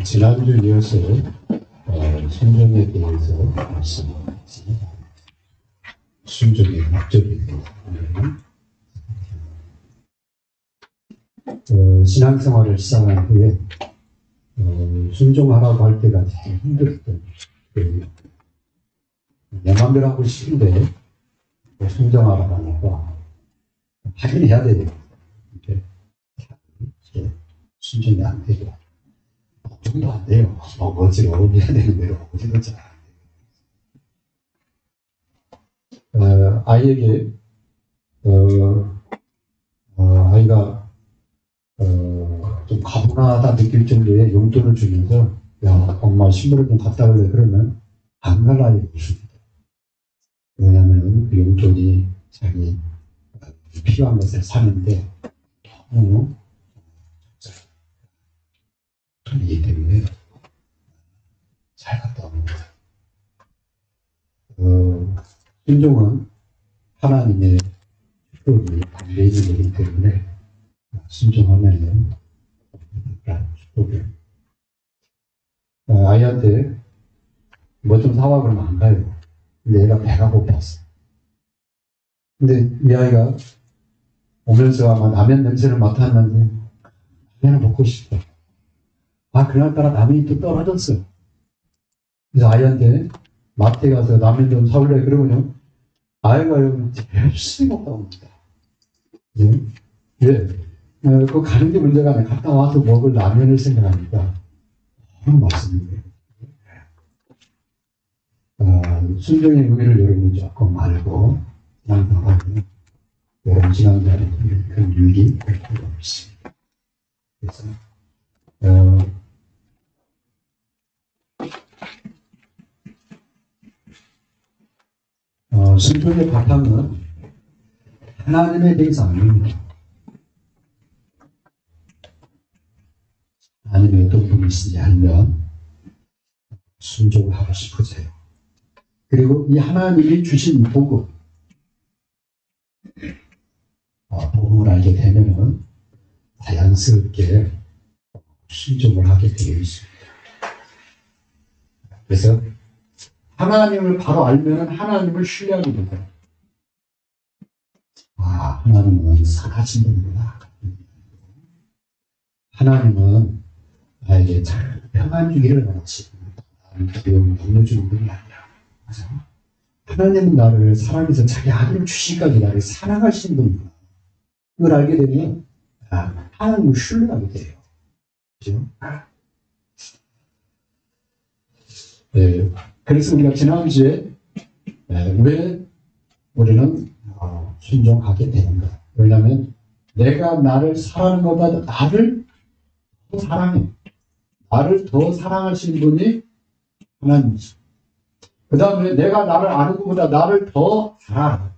지난주 이어서 순종에 대해서 말씀드렸습니다. 순종의 목적입니다. 신앙생활을 시작한 후에 순종하라고 할 때가 제일 힘들었던 때예요. 내 마음대로 하고 싶은데 순종하라고 하니까 하긴 해야 돼요. 순종이 안 되죠. 정도 안 돼요. 어지러워 해야 되는 대로 어지러워 잘 안 돼요. 아이에게 아이가 좀 가분하다 느낄 정도의 용돈을 주면서 야 엄마 신발을 좀 갖다 올래 그러면 안 갈 아이가 없습니다. 왜냐하면 그 용돈이 자기 필요한 것을 사는데 너무 돈이기 때문에 잘 갔다 옵니다. 순종은 하나님의 축복이 담겨 있는 거기 때문에 순종하면은 축복이 아이한테 뭐 좀 사와 그러면 안 가요. 근데 얘가 배가 고팠어. 근데 이 아이가 오면서 아마 라면 냄새를 맡았는지 라면을 먹고 싶다. 그날따라 라면이 또 떨어졌어. 그래서 아이한테 마트에 가서 라면 좀 사올래 그러면요. 아이가 여기 제일 수가 없답니다. 왜? 그 가는 게 문제가 아니라 갔다 와서 먹을 라면을 생각하니까 너무 맛있는데. 순종의 의미를 여러분이 조금 알고 양성하면 여러분 지난달에 그런 일이 될 필요가 없습니다. 그래서 순종의 바탕은 하나님에 대해서 아닙니다. 하나님의 어떤 분이신지 알면 순종을 하고 싶어져요. 그리고 이 하나님이 주신 복음, 복음을 알게 되면은 자연스럽게 순종을 하게 되어 있습니다. 그래서 하나님을 바로 알면 하나님을 신뢰하게 됩니다. 하나님은 선하신 분이구나. 하나님은 나에게 잘 평안 주기를 원하시고 두려움을 넘겨주는 분이 아니라 하나님은 나를 사랑해서 자기 아들을 주시기까지 나를 사랑하시는 분이구나. 그걸 알게 되면 하나님을 신뢰하게 돼요. 그렇죠? 그래서 우리가 지난주에 왜 우리는 순종하게 되는가? 왜냐하면 내가 나를 사랑하는 것보다 나를 더 사랑해. 나를 더 사랑하시는 분이 하나님이죠. 그 다음에 내가 나를 아는 것보다 나를 더 잘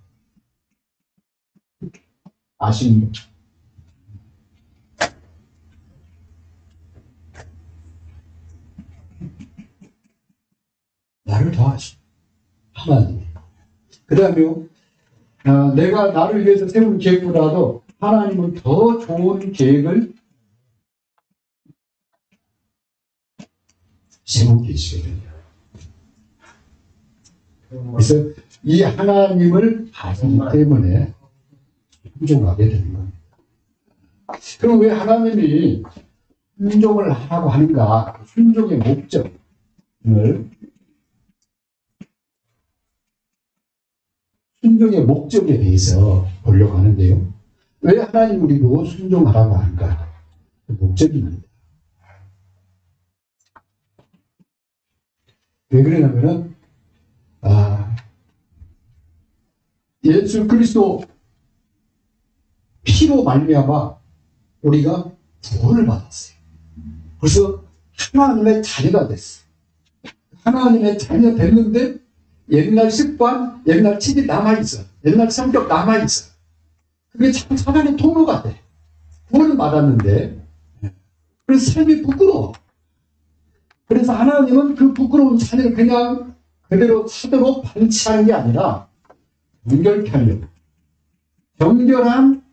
아시는 분. 나를 더 아시는 하나님. 그 다음에 내가 나를 위해서 세운 계획보다도 하나님은 더 좋은 계획을 세우고 계시거든요. 그래서 이 하나님을 아시기 때문에 순종하게 되는 겁니다. 그럼 왜 하나님이 순종을 하라고 하는가? 순종의 목적을 순종의 목적에 대해서 보려고 하는데요. 왜 하나님 우리도 순종하라고 하는가? 목적입니다. 왜 그러냐면은 예수 그리스도 피로 말미암아 우리가 구원을 받았어요. 그래서 하나님의 자녀가 됐어. 하나님의 자녀 됐는데 옛날 습관, 옛날 집이 남아있어. 옛날 성격 남아있어. 그게 참 사단의 통로가 돼. 구원을 받았는데 그래서 삶이 부끄러워. 그래서 하나님은 그 부끄러운 자녀를 그냥 그대로 사도록 방치하는 게 아니라 정결케 하려고, 정결한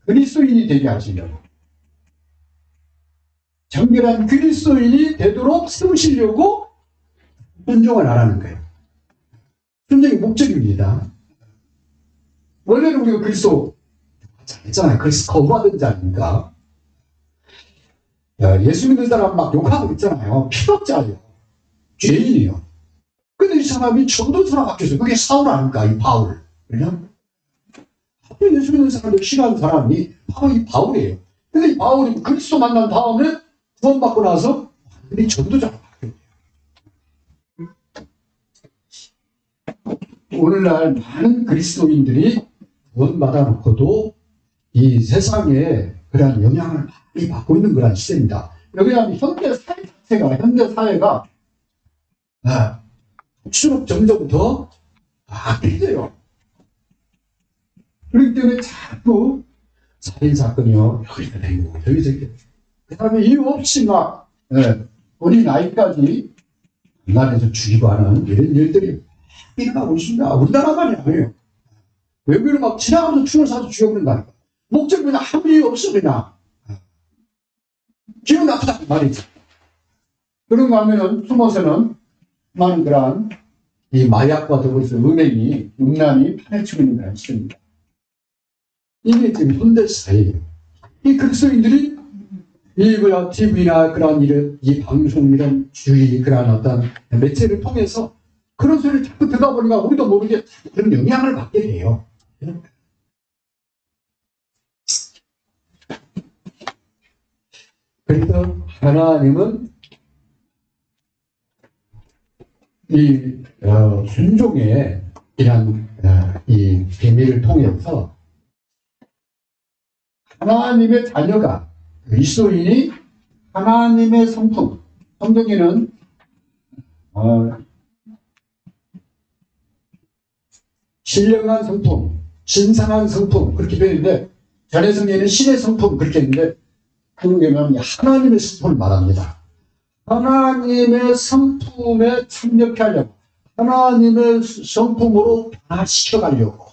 그리스도인이 되게 하시려고 정결한 그리스도인이 되도록 세우시려고 순종을 하라는 거예요. 순종이 목적입니다. 원래는 우리가 그리스도 했잖아요. 그리스도 거부하던 자니까. 예수 믿는 사람 막 욕하고 있잖아요. 피박자예요. 죄인이에요. 근데 이 사람이 전도사로 바뀌었어요. 그게 사울 아닙니까? 이 바울. 그냥 예수 믿는 사람들 싫어하는 사람이 바로 이 바울이에요. 근데 이 바울이 그리스도 만난 다음에 구원받고 나서 이 전도자로 바뀌어요. 오늘날 많은 그리스도인들이 구원받아 놓고도 이 세상에 그런 영향을 많이 받고 있는 그런 시대입니다. 왜냐하면 현대 사회가 수록 점점 더 악해져요. 그렇기 때문에 자꾸 살인사건이요, 여기서 되고, 여기서 되고. 그 다음에 이유 없이 막, 어린 아이까지 나라에서 죽이고 하는 이런 일들이 일어나고 있습니다. 우리나라만이 아니에요. 외국인은 막 지나가면서 총을 쏴서 죽여버린다니까. 목적이 그냥 아무 이유 없어, 그냥. 기분 나쁘다, 말이지. 그런 거 하면은, 숨어서는 많은 그런 이 마약과 더불어서 음란이 파헤치고 있는 그런 시대입니다. 이게 지금 현대 사회예요. 이 그리스도인들이 TV나 그런 이 방송 이런 주의 그런 어떤 매체를 통해서 그런 소리를 자꾸 듣다 보니까 우리도 모르게 그런 영향을 받게 돼요. 그래서 하나님은 이 순종의 이런 이 비밀을 통해서 하나님의 자녀가 그리스도인이 하나님의 성품, 성경에는 신령한 성품, 신성한 성품 그렇게 되어 있는데 전해 성경에는 신의 성품 그렇게 있는데 그러면 하나님의 성품을 말합니다. 하나님의 성품에 참여케 하려고 하나님의 성품으로 변화시켜 가려고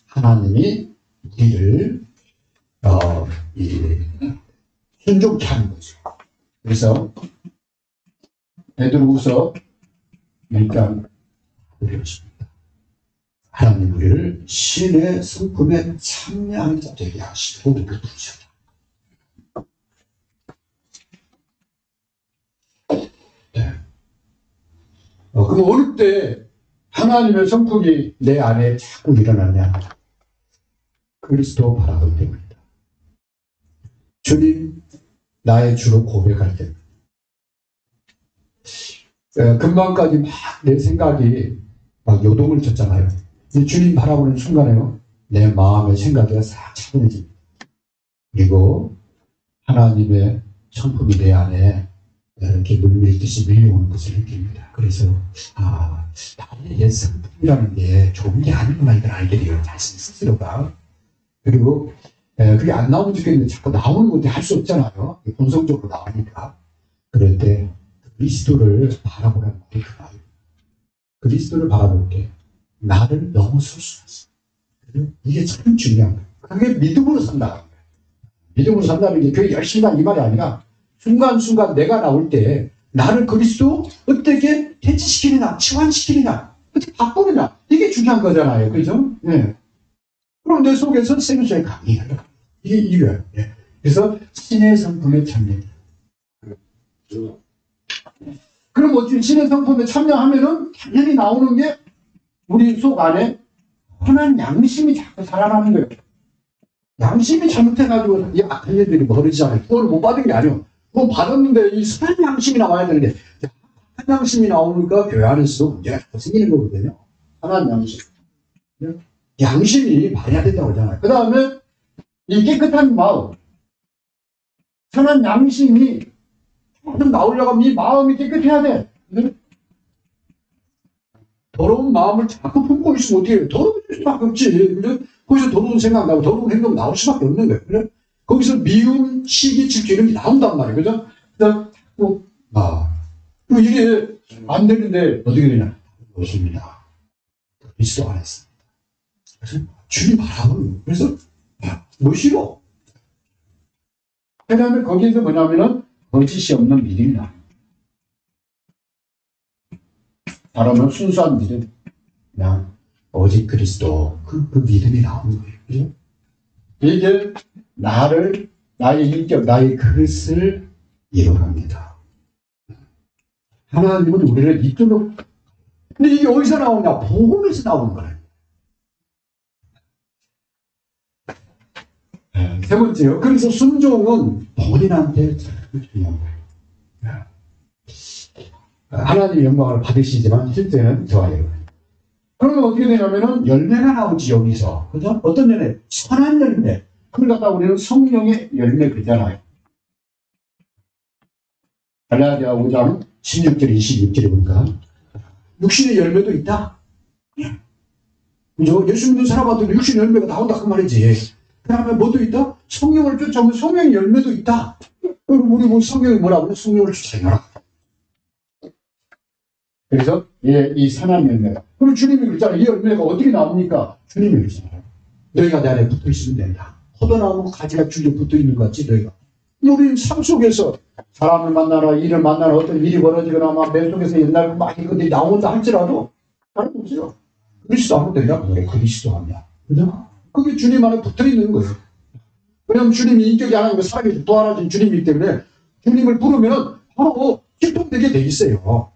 하나님이 우리를 순종케 하는 거죠. 그래서 베드로후서 일단 그랬습니다. 하나님 우리를 신의 성품에 참여하는 자 되게 하시고 우리를 부르셨다. 네. 그럼 어느 때 하나님의 성품이 내 안에 자꾸 일어나냐? 그리스도 바라볼 때입니다. 주님 나의 주로 고백할 때입니다. 금방까지 막 내 생각이 막 요동을 쳤잖아요. 주님 바라보는 순간에요. 내 마음의 생각이 싹 차분해집니다. 그리고 하나님의 성품이 내 안에 이렇게 물밀듯이 밀려오는 것을 느낍니다. 그래서 나의 옛 성품이라는 게 좋은 게 아니구나 이걸 알게 돼요. 자신 스스로가. 그리고 그게 안 나오면 좋겠는데 자꾸 나오는 건데 할 수 없잖아요. 본성적으로 나오니까. 그럴 때 그리스도를 바라보라는 거예요. 그리스도를 바라볼 때 나를 넘어설 수 있어. 이게 참 중요한 거예요. 그게 믿음으로 산다는 거예요. 믿음으로 산다는 게 교회 열심히 한 이 말이 아니라 순간순간 내가 나올 때 나를 그리스도 어떻게 대치시키느냐, 치환시키느냐, 어떻게 바꾸느냐 이게 중요한 거잖아요. 그죠? 네. 그럼 내 속에서 생수의 강이 흘러. 이게 이거예요. 네. 그래서 신의 성품에 참여. 그럼 어떻게 신의 성품에 참여하면은 당연히 나오는 게 우리 속 안에 편한 양심이 자꾸 살아나는 거예요. 양심이 잘못해가지고 이 악한 일들이 벌어지잖아요. 그걸 못 받은 게 아니에요. 그거 받았는데 이 선한 양심이 나와야 되는데 선한 양심이 나오니까 교회 안에서 문제가 생기는 거거든요. 선한 양심. 양심이 말해야 된다고 하잖아요. 그 다음에 이 깨끗한 마음. 선한 양심이 좀 나오려고 하면 이 마음이 깨끗해야 돼. 더러운 마음을 자꾸 품고 있으면 어떻게 해요? 더러워질 수밖에 없지. 그래? 거기서 더러운 생각 나고 더러운 행동 나올 수밖에 없는 거예요. 그래? 거기서 미움, 시기, 질투 이런 게 나온단 말이에요. 그죠? 그래서 자꾸 이게 안 되는데 어떻게 되냐? 그렇습니다. 그리스도 안에서. 그래서 주님 바라보는 그래서 뭐 싫어? 그 다음에 거기에서 뭐냐면은 거짓이 없는 믿음이 나옵니다. 바라면 순수한 믿음, 그냥 오직 그리스도 그 믿음이 나오는 거예요. 그죠? 이게 나의 인격, 나의 그릇을 이뤄갑니다. 하나님은 우리를 이끌어. 근데 이게 어디서 나오냐? 복음에서 나오는 거예요. 세 번째요. 그래서 순종은 본인한테 중요한 거예요. 하나님의 영광을 받으시지만 실제는 저예요. 그러면 어떻게 되냐면은 열매가 나오지 여기서. 그죠? 어떤 열매? 선한 열매. 그걸 갖다 우리는 성령의 열매 그잖아요. 갈라디아 5장 16절 26절에 보니까 육신의 열매도 있다. 그죠? 예수 믿는 사람한테도 육신의 열매가 나온다 그 말이지. 그 다음에 뭐도 있다? 성령을 쫓아오면 성령의 열매도 있다. 그럼 우리 뭐 성령이 뭐라고 그래? 성령을 쫓아내라. 그래서 이 선한 열매가. 그럼 주님이 그랬잖아요. 이 열매가 어떻게 나옵니까? 주님이 그랬잖아요. 너희가 내 안에 붙어 있으면 된다. 포도나무 가지가 줄에 붙어 있는 것 같지 너희가. 우리는 삶 속에서 사람을 만나라, 일을 만나라, 어떤 일이 벌어지거나 막 내 속에서 옛날 막 이것들이 나온다 할지라도 다른 거 없어요. 그리스도 하면 된다. 그래, 그리스도 하냐. 그죠? 그게 주님 안에 붙어 있는 거예요. 왜냐하면 주님이 인격이 하나님과 살아계신 또 하나진 주님이기 때문에 주님을 부르면 바로 기통되게 돼 있어요.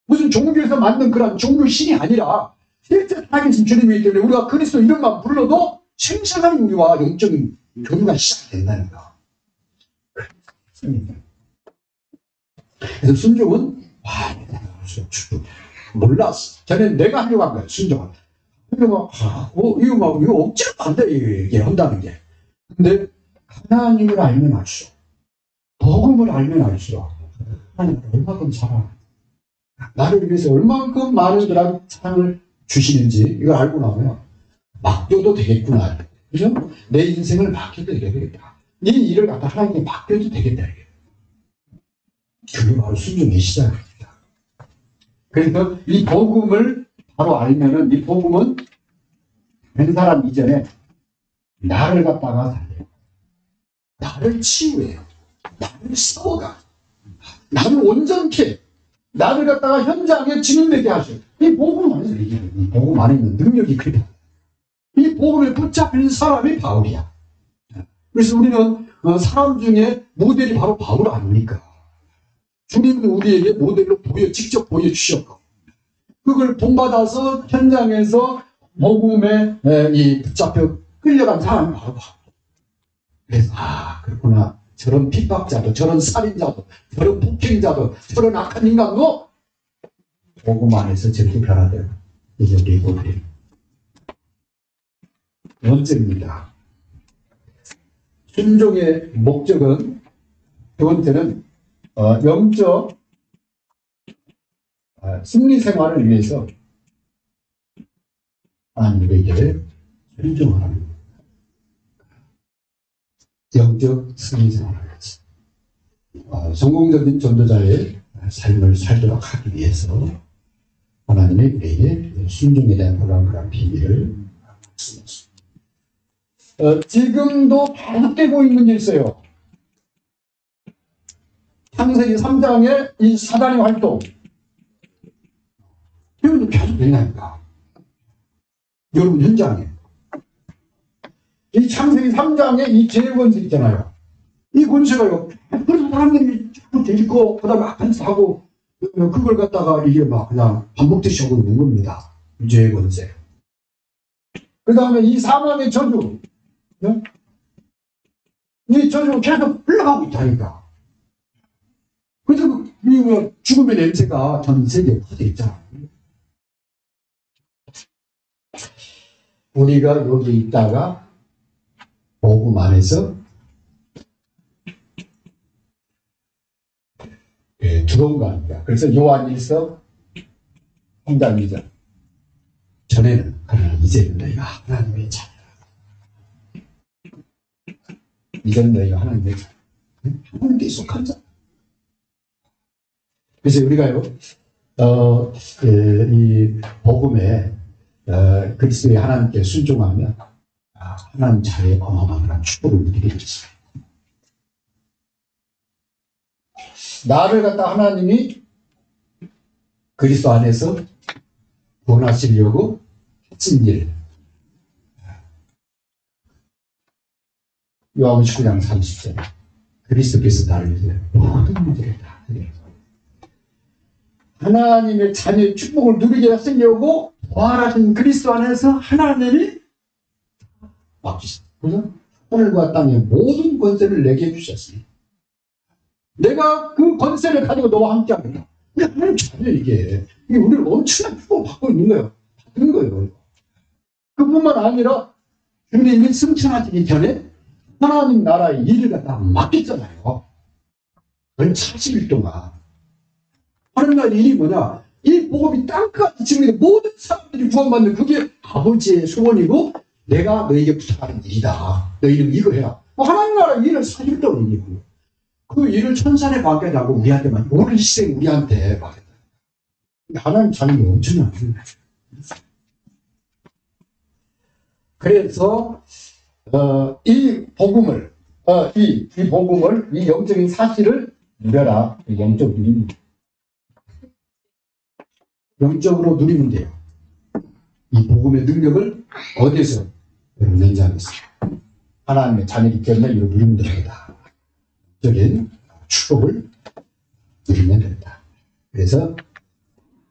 무슨 종교에서 만든 그런 종교 신이 아니라 실제 살아계신 주님이기 때문에 우리가 그리스도 이름만 불러도 생생한 우리와 영적인 교류가 시작된다는 거. 그래서 순종은 몰랐어. 전에 내가 하려고 한 거야. 순종은. 이거 억지로 안 돼. 이게 한다는 게. 근데 하나님을 알면 알수록, 복음을 알면 알수록 하나님을 얼마큼 사랑하는, 나를 위해서 얼만큼 많은 사랑을 주시는지 이걸 알고 나면 맡겨도 되겠구나. 그죠? 내 인생을 맡겨도 되겠다. 네 일을 갖다 하나님께 맡겨도 되겠다. 그게 바로 순종의 시작입니다. 그래서 이 복음을 바로 알면은 이 복음은 된 사람 이전에 나를 갖다가 살려요. 나를 치유해요. 나를 세워가. 나를 온전케. 나를 갖다가 현장에 진행되게 하셔요. 이 복음 안에서 얘기해요. 이 복음 안에 있는 능력이 크다. 이 복음에 붙잡힌 사람이 바울이야. 그래서 우리는 사람 중에 모델이 바로 바울 아닙니까? 주님은 우리에게 모델로 직접 보여주셨고, 그걸 본받아서 현장에서 복음에 붙잡혀 끌려간 사람이 바로 바울. 그래서 그렇구나. 저런 핍박자도, 저런 살인자도, 저런 폭행자도, 저런 악한 인간도 복음 안에서 저렇게 변화되고 이제 우리 보들이 번째입니다. 순종의 목적은, 두 번째는 영적 승리 생활을 위해서 하나님에게 순종을 합니다. 영적 승리 생활을 위해서 성공적인 전도자의 삶을 살도록 하기 위해서 하나님이 우리에게 순종에 대한 그런 비밀을 말씀하십니다. 지금도 계속 되고 있는 게 있어요. 창세기 3장의 이 사단의 활동. 이것도 계속 되냐니까. 여러분 현장에. 이 창세기 3장의 이 죄의 권세 있잖아요. 이 권세가요. 그래서 사람들이 자꾸 데리고, 그 다음에 악한 짓 하고, 그걸 갖다가 이게 막 그냥 반복되시 하고 있는 겁니다. 이 죄의 권세. 그 다음에 이 사망의 저주. 이 저주가 계속 흘러가고 있다니까. 그래서 이 죽음의 냄새가 전 세계에 퍼져 있잖아. 우리가 여기 있다가 복음 안에서 들어온 거 아닙니까? 그래서 요한일서 3장 2절. 전에는, 그러나 이제는 너희가 하나님의 자녀라. 이제는 너희가 하나님의 자녀라. 하나님께 속한 자. 그래서 우리가요, 이 복음에 그리스도의 하나님께 순종하면 하나님 자리에 어마어마한 축복을 누리게 되겠습니다. 나를 갖다 하나님이 그리스도 안에서 구원하시려고 하신 일. 요한복음 19장 30절. 그리스도께서 나를 위해 모든 문제를 다 해결했다. 하나님의 자녀의 축복을 누리게 하시려고 부활하신 그리스도 안에서 하나님이 맡기셨다. 그래서 하늘과 땅의 모든 권세를 내게 주셨으니 내가 그 권세를 가지고 너와 함께 하겠다. 하나님 자녀 이게 우리를 엄청난 축복을 받고 있는 거예요. 받는 거예요. 그뿐만 아니라 주님이 승천하시기 전에 하나님 나라의 일을 갖다 맡겼잖아요. 40일 동안. 하나님 일이 뭐냐? 이 복음이 땅끝까지 지금 모든 사람들이 구원받는 그게 아버지의 소원이고 내가 너에게 부탁하는 일이다. 너희는 이거 해라. 하나님 나라 일을 40일 동안 일이고 그 일을 천산에 맡기지 않고 우리한테만 오늘 이 시생 우리한테 맡겼다. 하나님 자녀이 엄청난 거예요. 그래서 이 복음을 이 복음을 이 영적인 사실을 누려라. 영적 누립니다. 영적으로 누리면 돼요. 이 복음의 능력을 어디에서 연장했어요? 하나님의 자녀이기 때문에 이걸 누리면 됩니다. 영적인 축복을 누리면 된다. 그래서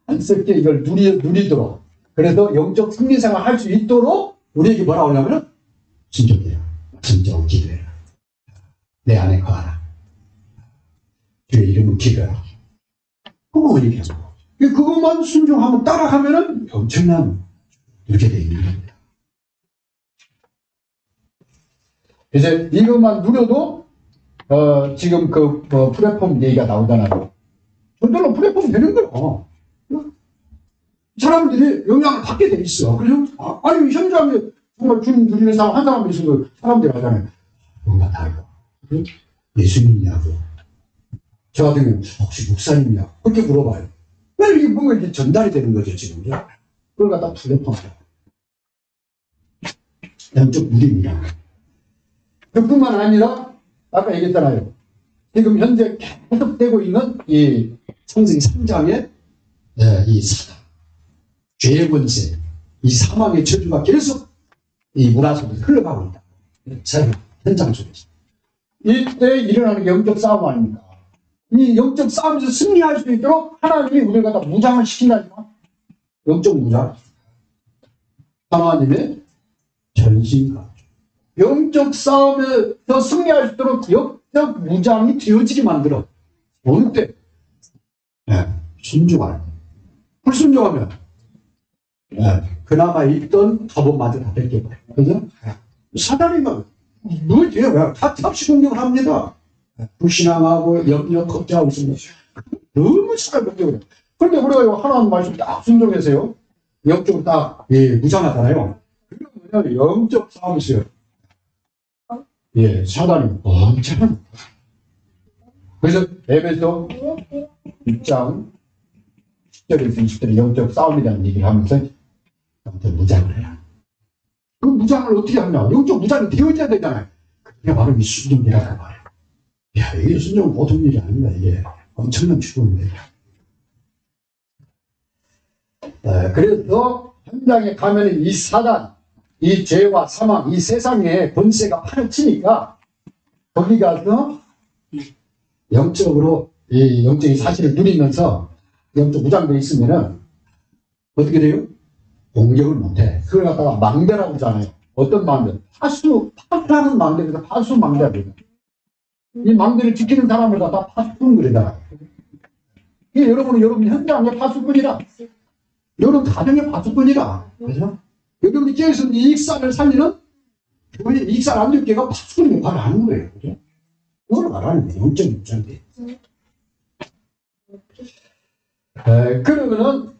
한석계 이걸 누리도록 그래서 영적 승리생활 할 수 있도록 우리에게 뭐라 하냐면 진정해요. 진정 기도해라. 내 안에 거하라. 주의 이름은 기도해라. 그거만 얘기하는 거. 그것만 순종하면 따라가면은 엄청난 이렇게 되어 있는 겁니다. 이제 이것만 누려도 지금 그 플랫폼 얘기가 나오잖아요. 저절로 플랫폼 되는 거예요. 사람들이 영향을 받게 돼 있어. 그래서 아니 현장에 정말 주님 누리는 사람 한 사람 있으면 사람들이 하잖아요. 뭔가 다르다. 예수님이냐고. 저 같은 경우는 혹시 목사님이냐고. 그렇게 물어봐요. 왜 이게 뭔가 이게 전달이 되는 거죠 지금. 그걸 갖다 플랫폼이야. 영적 누림이라. 그뿐만 아니라 아까 얘기했잖아요. 지금 현재 계속되고 있는 이 성승 3장의 이 사단, 죄의 권세, 이 사망의 저주가 계속 이 문화 속에서 흘러가고 있다. 제 현장 속에서. 이때 일어나는 영적 싸움 아닙니까? 이 영적 싸움에서 승리할 수 있도록 하나님이 우리를 갖다 무장을 시킨다니까. 영적 무장. 하나님의 전신가. 영적 싸움에서 승리할 수 있도록 영적 무장이 되어지게 만들어. 어느 때? 순종할 때. 불순종하면 그나마 있던 갑옷마저 다 뺏겨버려. 그죠? 사단이 막 뭐예요? 다 탑시 공격을 합니다. 불신앙하고 염려 걱정하고 있습니다. 너무 잘 공격을 해요. 그런데 우리가 하나님 말씀 딱 순종해서요. 영적으로 딱 무장하잖아요. 그러면 영적 싸움이세요. 사단이 엄청. 그래서 에베소 6장 10절에서 20절에 영적 싸움이라는 얘기를 하면서 무장을 해라. 그 무장을 어떻게 하냐? 영적 무장이 되어져야 되잖아요. 그게 바로 이 순종이라고 말해요. 야, 이게 순종은 보통 일이 아닙니다. 이게 엄청난 축복입니다. 그래서 현장에 가면 이 사단, 이 죄와 사망, 이 세상의 권세가 판을 치니까 거기 가서 영적으로 이 영적인 사실을 누리면서 영적 무장되어 있으면은 어떻게 돼요? 공격을 못해. 그걸 갖다가 망대라고 하잖아요. 어떤 망대? 파수하는 망대에서 파수 망대라고 해요. 이 망대를 지키는 사람을 갖다 파수꾼 그러잖아요. 이게 여러분 현장의 파수꾼이라. 여러분 가정의 파수꾼이라. 그죠? 여기 우리 교회에서 이 익산을 살리는 익산 안전교회가 파수꾼 역할을 하는 거예요. 그죠? 그걸 말하는 거예요. 영적 무장대. 그러면은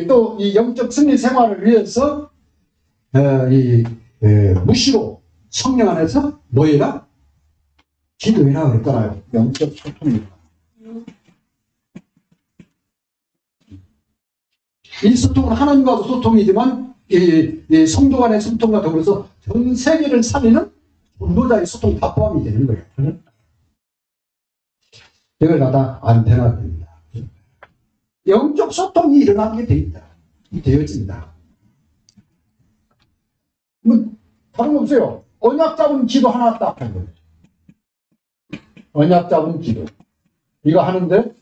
또 이 영적 승리 생활을 위해서 무시로 성령 안에서 뭐 해라? 기도해라 그랬잖아요. 영적 소통입니다. 이 소통은 하나님과도 소통이지만 이 성도 간의 소통과 더불어서 전 세계를 살리는 전도자의 소통 다 포함이 되는 거예요. 이걸 갖다 안테나가 됩니다. 영적 소통이 일어나게 되어집니다. 뭐 다름없어요. 언약 잡은 기도 하나 딱 한 거예요. 언약 잡은 기도. 이거 하는데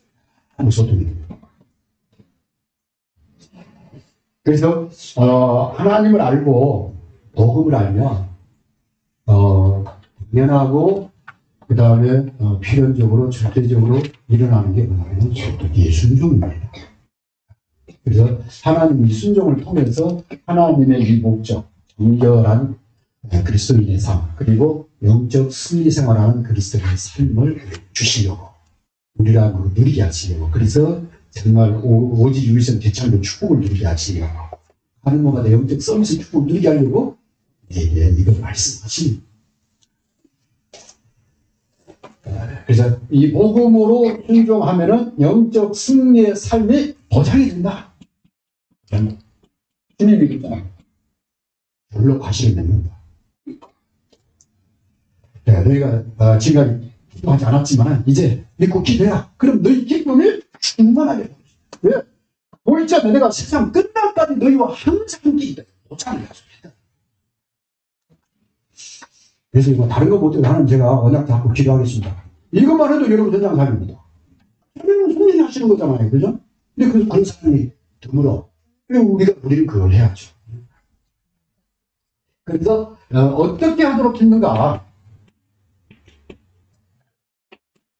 아무 소통이 됩니다. 그래서 하나님을 알고 복음을 알면 당연하고 그 다음에 필연적으로 절대적으로 일어나는 게 뭐냐면 소통의 순종입니다. 그래서 하나님의 순종을 통해서 하나님의 이 목적, 정결한 그리스도인의 삶, 그리고 영적 승리 생활하는 그리스도인의 삶을 주시려고 우리라고 누리게 하시려고, 그래서 정말 오직 유일성 대창의 축복을 누리게 하시려고, 하는 것마다 영적 서비스 축복을 누리게 하려고 이걸 말씀하십니다. 그래서 이 복음으로 순종하면은 영적 승리의 삶이 보장이 된다. 주님이 그랬잖아요. 별로 과실을 맺는다. 너희가 지금까지 기도하지 않았지만 이제 믿고 기도해라. 그럼 너희 기쁨이 충만하게. 왜? 보이자 내가 세상 끝날까지 너희와 항상 기도해. 보장을 해줍니다. 그래서 이거 다른 거 못해도 하나님 제가 언약 잡고 기도하겠습니다. 이것만 해도 여러분 전장 삶입니다. 하나님은 손님이 하시는 거잖아요. 그죠? 근데 그런 사람이 드물어. 우리는 그걸 해야죠. 그래서 어떻게 하도록 했는가?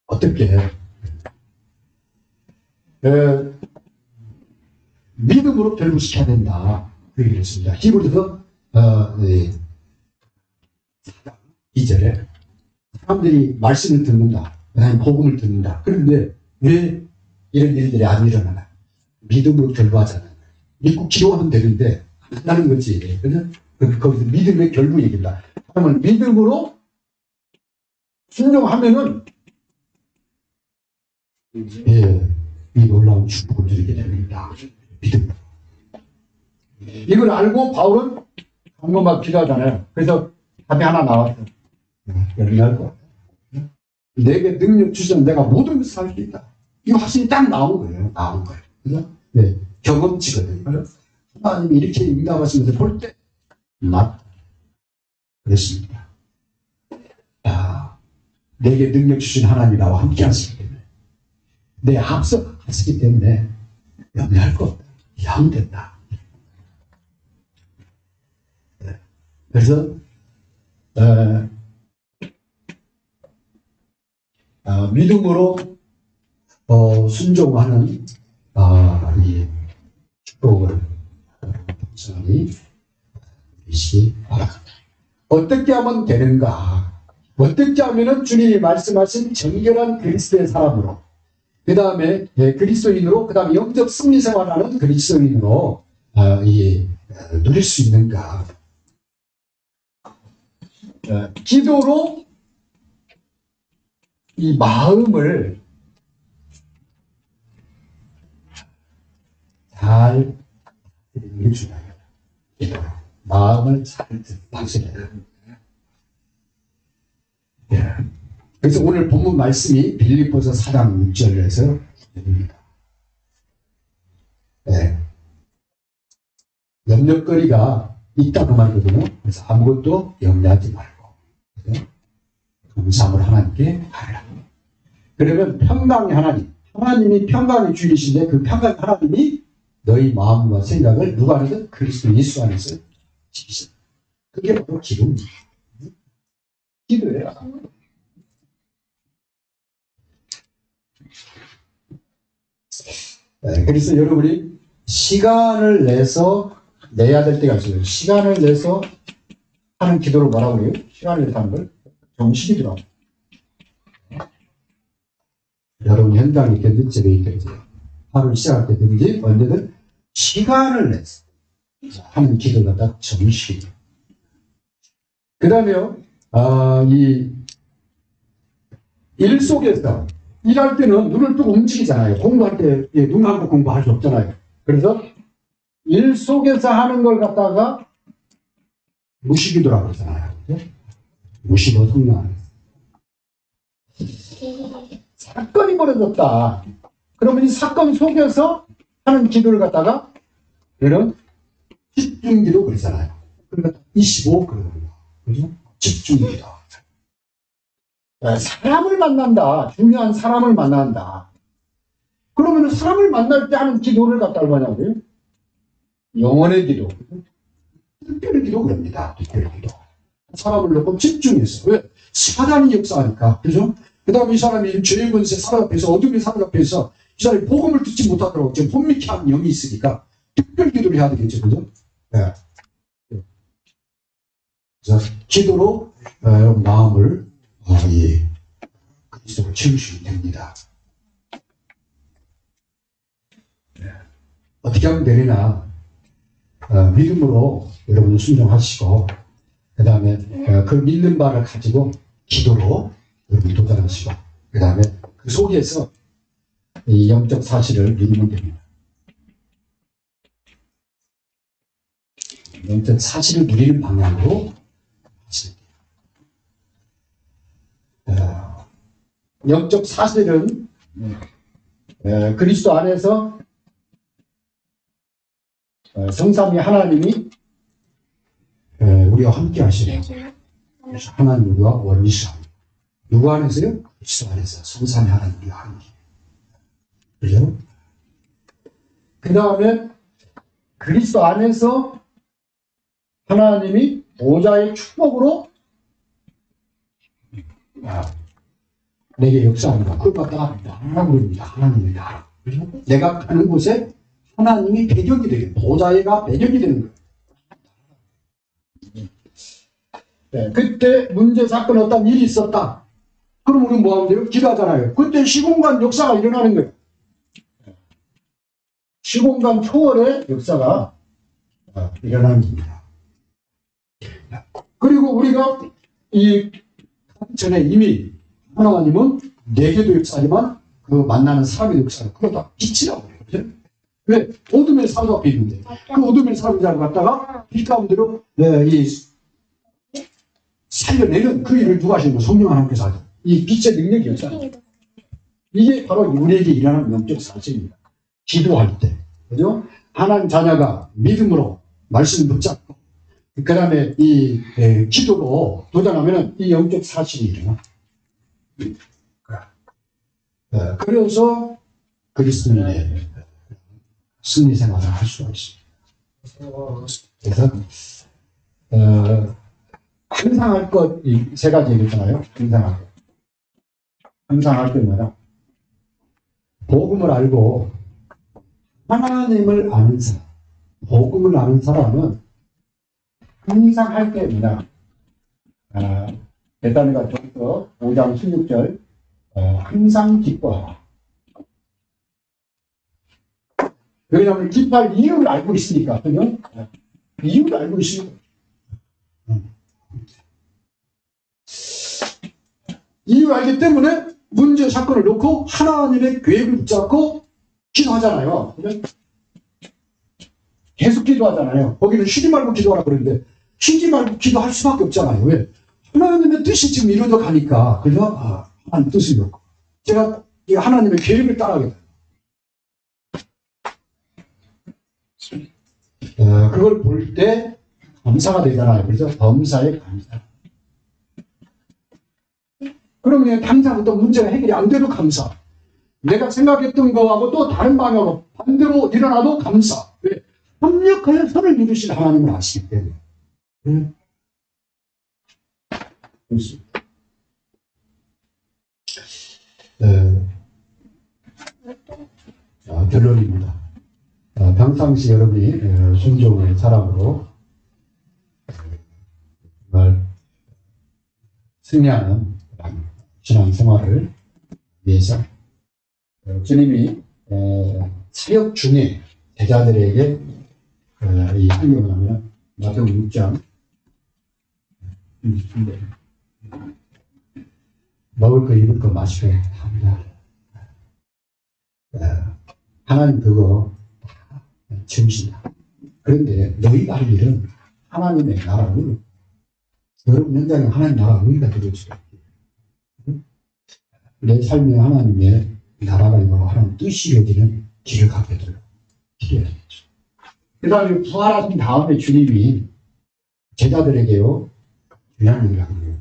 어떻게 믿음으로 결부시켜야 된다. 그 얘기를 했습니다. 히브리서 2절에 사람들이 말씀을 듣는다. 그다음에 복음을 듣는다. 그런데 왜 이런 일들이 안 일어나나? 믿음으로 결부하잖아요. 믿고 기도하면 되는데 안 한다는 거지. 그래서 거기서 믿음의 결부 얘기입니다. 그러면 믿음으로 순종하면은 이 놀라운 축복을 누리게 됩니다. 믿음. 이걸 알고 바울은 한번만 기도하잖아요. 그래서 답이 하나 나왔어요. 열리할 것 같아요. 내게 능력 주시면 내가 모든 것을 할 수 있다. 이 확신이 딱 나온 거예요. 그래서 경험치거든요. 하나님이 이렇게 응답하시면서 볼 때 맞다. 그랬습니다. 내게 능력 주신 하나님이 나와 함께 하시기 때문에, 내 앞서 하시기 때문에 염려할 것 없다. 양된다. 그래서 믿음으로 순종하는 이 축복을 성령이 주시기 바랍니다. 어떻게 하면 되는가? 어떻게 하면은 주님이 말씀하신 정결한 그리스도의 사람으로, 그 다음에 그리스도인으로, 그 다음에 영적 승리 생활하는 그리스도인으로 누릴 수 있는가? 기도로 이 마음을 잘 드리는 게 중요해요. 기도로 마음을 잘 다스려야 돼요. 그래서 오늘 본문 말씀이 빌립보서 4장 6절에서 됩니다. 염려거리가 있다고 말거든요. 그래서 아무것도 염려하지 말고 감사함을 하나님께 하라. 그러면 평강의 하나님이 평강의 주이신데, 그 평강의 하나님이 너희 마음과 생각을 누가 하든 그리스도 예수 안에서 지키신다. 그게 바로 기도입니다. 기도해라. 그래서 여러분이 시간을 내야 될 때가 있어요. 시간을 내서 하는 기도를 뭐라고 해요? 시간을 내서 하는 걸 정식이더라고요. 여러분 현장에 있겠든 집에 있겠든 하루를 시작할 때든지 언제든 시간을 내서 하는 기도가 딱 정식이에요. 그 다음에요, 이 일 속에서 일할 때는 눈을 뜨고 움직이잖아요. 공부할 때 눈 감고 공부할 수 없잖아요. 그래서 일 속에서 하는 걸 갖다가 무식이더라고 그러잖아요. 무식어 성령. 사건이 벌어졌다. 그러면 이 사건 속에서 하는 기도를 갖다가 이런 집중기도 그러잖아요. 그러니까 25 그러거든요. 그죠? 집중기도. 사람을 만난다. 중요한 사람을 만난다. 그러면 사람을 만날 때 하는 기도를 갖다 얼마냐고요? 영혼의 기도. 특별 기도 그럽니다. 특별 기도. 사람을 놓고 집중해서. 왜? 사단이 역사하니까. 그죠? 그 다음에 이 사람이 죄의 권세 사람 앞에서, 어둠의 사람 앞에서 이 사람이 복음을 듣지 못하더라고. 지금 혼미케 하는 영이 있으니까 특별 기도를 해야 되겠죠. 그죠? 네. 그래서 기도로 마음을 그리스도로 채우시면 됩니다. 어떻게 하면 되느냐? 믿음으로 여러분은 순종하시고, 그 다음에 그 믿는 바를 가지고 기도로 여러분 도전하시고, 그 다음에 그 속에서 이 영적 사실을 믿으면 됩니다. 영적 사실을 누리는 방향으로 하시면 돼요. 영적 사실은 그리스도 안에서 성삼위 하나님이 우리와 함께 하시네요. 하나님 우리와 원리시합니다. 누구 안에서요? 그리스도 안에서 성삼위 하나님 우리와 함께. 그죠? 그 다음에 그리스도 안에서 하나님이 보좌의 축복으로 내게 역사합니다. 그걸 갖다가 하나님입니다. 하나님입니다. 그죠? 내가 가는 곳에 하나님이 배경이 되게, 보좌가 배경이 되는 거예요. 네, 그때 문제, 사건, 어떤 일이 있었다. 그럼 우리는 뭐 하면 돼요? 기도하잖아요. 그때 시공간 역사가 일어나는 거예요. 시공간 초월의 역사가 일어나는 겁니다. 그리고 우리가 이 전에 이미 하나님은 내게도 역사지만 그 만나는 사람의 역사를 그러다 빛이라고 해요. 그죠? 왜? 어둠의 사람 앞에 있는데 그 어둠의 사람을 갖다가 빛 가운데로 살려내는 그 일을 누가 하시는 거예요? 성령 하나님께서 하죠. 이 빛의 능력이 역사예요. 이게 바로 우리에게 일어나는 영적 사실입니다. 기도할 때, 그죠? 하나님 자녀가 믿음으로 말씀을 붙잡고, 그 다음에 이 기도로 도전하면은 이 영적 사실이 일어나. 그래서 그리스도인의 승리 생활을 할 수가 있습니다. 그래서 항상 할 것 세 가지 얘기했잖아요. 항상 할 것. 항상 할 때마다 복음을 알고 하나님을 아는 사람, 복음을 아는 사람은 항상 할 때입니다. 베다니가 전서 5장 16절 항상 기뻐하라. 왜냐하면 기뻐할 이유를 알고 있으니까. 그죠? 이유를 알고 있으니까. 이유를 알기 때문에 문제 사건을 놓고 하나님의 계획을 붙잡고 기도하잖아요. 그죠? 계속 기도하잖아요. 거기는 쉬지 말고 기도하라 그러는데 쉬지 말고 기도할 수밖에 없잖아요. 왜? 하나님의 뜻이 지금 이루어져 가니까. 그죠? 하나님 뜻을 놓고 제가 하나님의 계획을 따라가겠다. 그걸 볼 때 감사가 되잖아요. 그래서 범사에 감사. 그러면 당장부터 문제가 해결이 안 돼도 감사. 내가 생각했던 거하고 또 다른 방향으로 반대로 일어나도 감사. 왜? 협력하여 선을 이루신 하나님을 아시기 때문에. 그렇습니다. 결론입니다. 평상시 여러분이 순종의 사람으로 정말 승리하는 신앙 생활을 위해서 주님이 사역 중에 제자들에게 이 설명을 하면 마태복음 6장 먹을 거 입을 거 마시고 합니다. 하나님 그거 채우신다. 그런데 너희가 할 일은 하나님의 나라를 여러분 현장에 하나님 나라 의가 들어주세요. 내 삶에 하나님의 나라가 있고 하나님 뜻이 이루어지는 길을 가게 되도록 기도해야 되겠죠. 그 다음에 부활하신 다음에 주님이 제자들에게요, 중요한 얘기를 하는 거예요.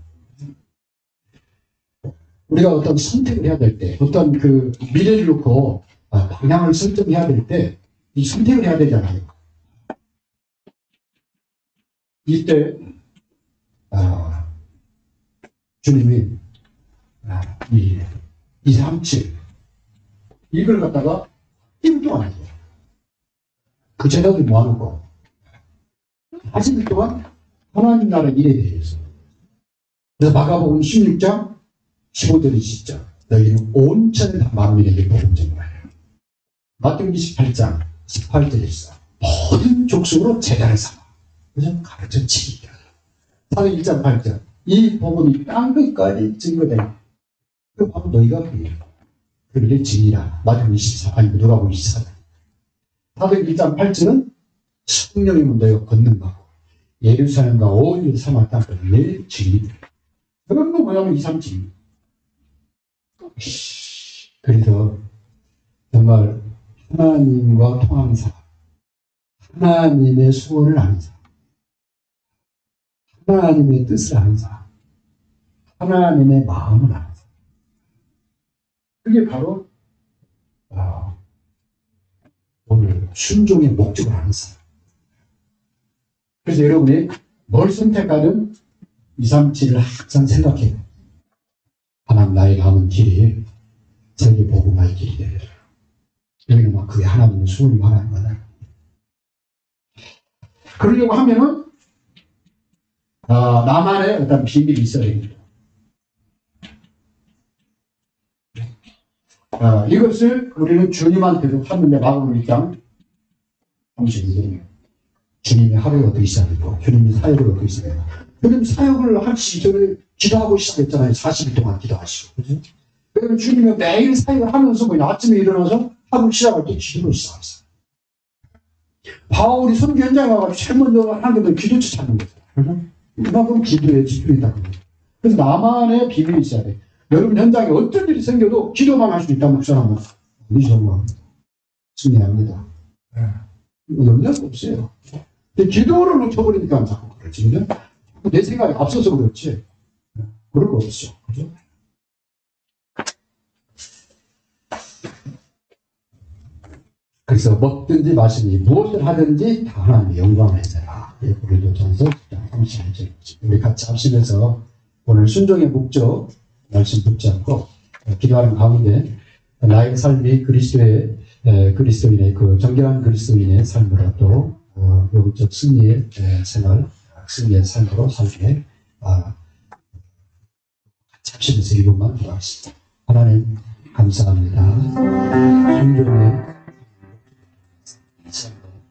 우리가 어떤 선택을 해야 될 때, 어떤 그 미래를 놓고 방향을 설정해야 될 때, 이 선택을 해야 되잖아요. 이때, 주님이, 237, 이걸 갖다가 1일 동안 해요. 그 제자들이 모아놓고, 40일 동안 하나님 나라 일에 대해서. 그래서 마가복음 16장, 15절이 진짜 너희는 온 천에 다 만민에게 복음 전파하라. 마태복음 28장 18절에 있어 모든 족속으로 제자를 삼아 그래서 가르쳐 치기다. 사도행 1장 8절 이 복음이 땅끝까지 증거되니 그 바로 너희가 그들의 증이라. 마태복음 24 아니 누가복음 24장. 사도행 1장 8절은 성령이면 너희가 걷는 거고 예루살렘과 온 유다 사마리아 땅끝 내 증이다. 그런 거 뭐냐면 237. 그래서 정말 하나님과 통하는 사람, 하나님의 소원을 아는 사람, 하나님의 뜻을 아는 사람, 하나님의 마음을 아는 사람. 그게 바로 오늘 순종의 목적을 아는 사람. 그래서 여러분이 뭘 선택하든 237을 항상 생각해요. 하나님 나의 남은 길이 세계 복음화의 길이 되리라. 여기는 막 그게 하나님의 소원이 말하는 거다. 그러려고 하면은 나만의 어떤 비밀이 있어야 됩니다. 이것을 우리는 주님한테도 팠는데 마가복음 1장 32절입니다. 주님이 하루에 어떻게 시작했고 주님이 사역을 어떻게 시작했고 주님 사역을 한 시절을 기도하고 시작했잖아요. 40일 동안 기도하시고. 그죠? 그러면 주님이 매일 사역을 하면서 그냥 아침에 일어나서 하루 시작할 때 기도로 시작했어요. 바울이 선교 현장에 와가지고 제일 먼저 하는 게 기도처 찾는 거죠. 그만큼 기도에 집중했다는 거예요. 그래서 나만의 비밀이 있어야 돼. 여러분 현장에 어떤 일이 생겨도 기도만 할 수 있다는 목사는 우리 정말 승리합니다. 영향이 없어요. 근데 기도를 놓쳐버리니까 자꾸 그렇지. 그죠? 내 생각이 앞서서 그렇지. 그럴 거 없죠. 그죠? 그래서 먹든지 마시든지 무엇을 하든지 다 하나님의 영광을 해서라. 고린도전서 31절. 우리 같이 합심해서 오늘 순종의 목적 말씀 붙잡고 기도하는 가운데 나의 삶이 그리스도인의 그 정결한 그리스도인의 삶으로 또 영적 승리의 생활, 승리의 삶으로 살게 잡시면서 이것만 기도하겠습니다. 하나님 감사합니다.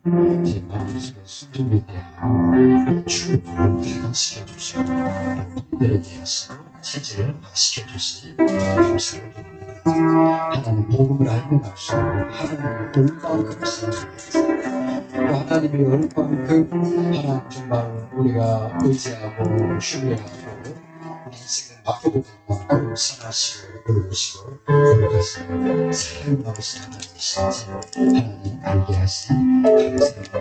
순종의 제 마음속에 순종에 대한 충분을 발견시켜주시고 분들에 대해서 체질을 시켜주시니 감사합니다. 하나님 복음을 알고 나서 하나님의 얼마만큼 사랑하겠습니다. 하나님의 얼마만큼 하나님 정말 우리가 의지하고 신뢰하고 인생을 맡겨도 만큼 선하시고 그러시고 그러가시고 사랑하시는 하나님이신지 하나님 알게 하시니 감사합니다.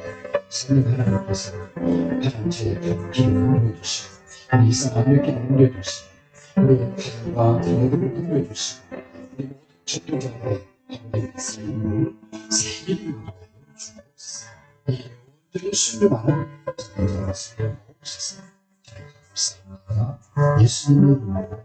성령 하나님께서 하나님 저의 병기를 눌러주시고 우리 이상 안력기를 눌러주시고 우리 가정과 자녀들을 눌러주시고 우리 모든 전도자들의 하나님의 생일을 주옵소서. 이 모든 순종하는 전도자를 주옵소서. 감사합니다. 예수님의 이름으로